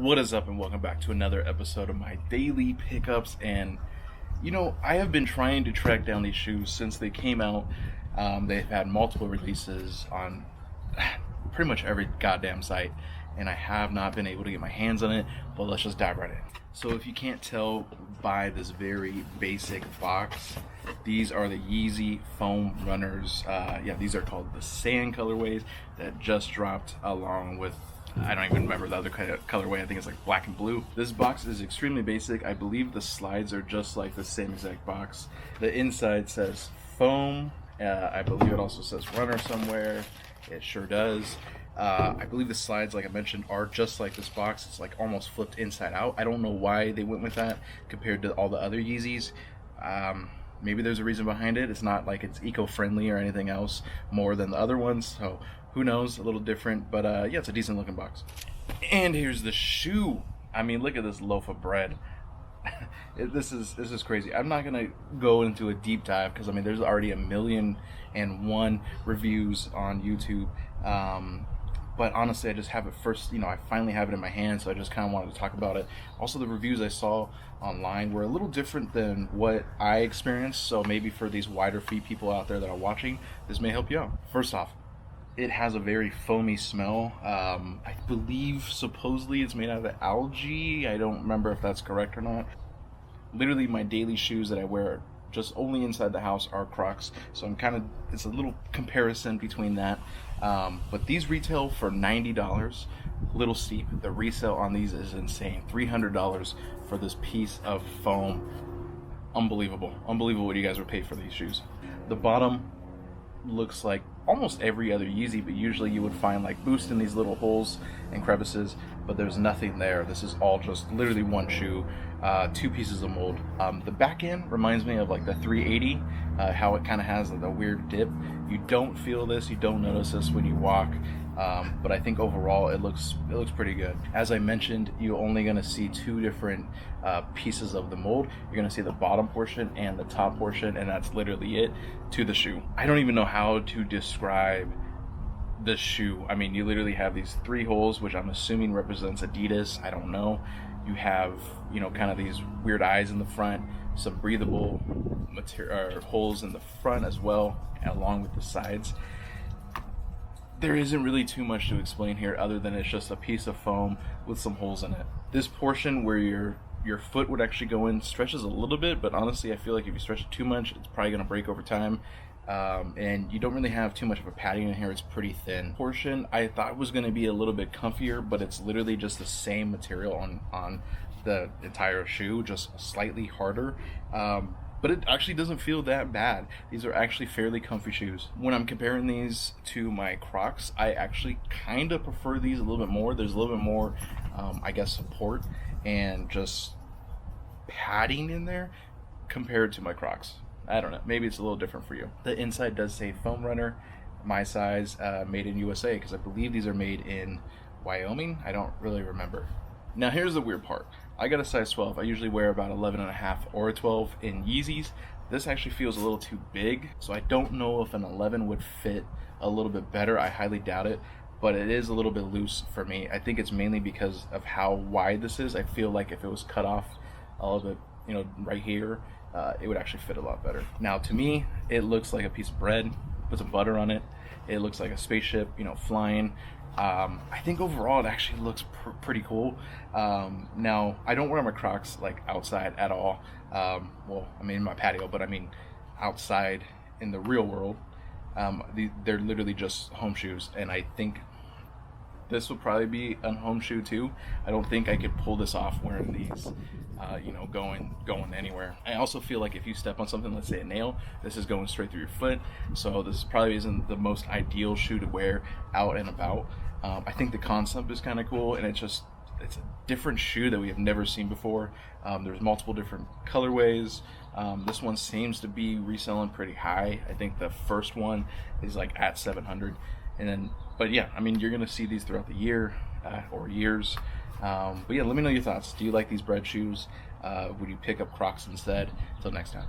What is up, and welcome back to another episode of my daily pickups. And I have been trying to track down these shoes since they came out. They've had multiple releases on pretty much every goddamn site, and I have not been able to get my hands on it. But let's just dive right in. So if you can't tell by this very basic box, these are the Yeezy Foam Runners. These are called the sand colorways that just dropped, along with, I don't even remember the other colorway. I think it's like black and blue. This box is extremely basic. I believe the slides are just like the same exact box. The inside says foam. I believe it also says runner somewhere. It sure does. I believe the slides, like I mentioned, are just like this box. It's like almost flipped inside out. I don't know why they went with that compared to all the other Yeezys. Maybe there's a reason behind it. It's not like it's eco-friendly or anything else more than the other ones, so who knows, a little different. But it's a decent looking box. And here's the shoe. I mean, look at this loaf of bread. This is crazy. I'm not gonna go into a deep dive because there's already 1,000,001 reviews on YouTube. But honestly, I just have it first, I finally have it in my hand, so I just kind of wanted to talk about it. Also, the reviews I saw online were a little different than what I experienced, so maybe for these wider feet people out there that are watching, this may help you out. First off, it has a very foamy smell. I believe supposedly it's made out of algae. I don't remember if that's correct or not. Literally, my daily shoes that I wear just only inside the house are Crocs, so it's a little comparison between that. But these retail for $90. Little steep. The resale on these is insane. $300 for this piece of foam. Unbelievable what you guys would pay for these shoes. The bottom looks like almost every other Yeezy, but usually you would find like boost in these little holes and crevices, but there's nothing there. This is all just literally one shoe, two pieces of mold. The back end reminds me of like the 380, how it kind of has the weird dip. You don't feel this, you don't notice this when you walk, but I think overall it looks pretty good. As I mentioned, you're only going to see two different pieces of the mold. You're going to see the bottom portion and the top portion, and that's literally it to the shoe. I don't even know how to describe the shoe. You literally have these three holes, which I'm assuming represents Adidas. I don't know. You have, kind of these weird eyes in the front, some breathable material holes in the front as well, along with the sides. There isn't really too much to explain here other than it's just a piece of foam with some holes in it. This portion where your foot would actually go in stretches a little bit, but honestly I feel like if you stretch it too much, it's probably going to break over time. And you don't really have too much of a padding in here. It's pretty thin. Portion I thought was going to be a little bit comfier, but it's literally just the same material on the entire shoe, just slightly harder. But it actually doesn't feel that bad. These are actually fairly comfy shoes. When I'm comparing these to my Crocs, I actually kind of prefer these a little bit more. There's a little bit more, support and just padding in there compared to my Crocs. I don't know. Maybe it's a little different for you. The inside does say Foam Runner, my size, made in USA, because I believe these are made in Wyoming. I don't really remember. Now here's the weird part. I got a size 12. I usually wear about 11.5 or a 12 in Yeezys. This actually feels a little too big, so I don't know if an 11 would fit a little bit better. I highly doubt it, but it is a little bit loose for me. I think it's mainly because of how wide this is. I feel like if it was cut off a little bit, right here, it would actually fit a lot better. Now to me, it looks like a piece of bread, put some butter on it. It looks like a spaceship, flying. I think overall it actually looks pretty cool. Now I don't wear my Crocs like outside at all. In my patio, but outside in the real world. They're literally just home shoes, and I think this would probably be a home shoe too. I don't think I could pull this off wearing these, going anywhere. I also feel like if you step on something, let's say a nail, this is going straight through your foot. So this probably isn't the most ideal shoe to wear out and about. I think the concept is kind of cool, and it's a different shoe that we have never seen before. There's multiple different colorways. This one seems to be reselling pretty high. I think the first one is like at 700. But yeah, you're gonna see these throughout the year or years. But yeah, let me know your thoughts. Do you like these bread shoes? Would you pick up Crocs instead? Until next time.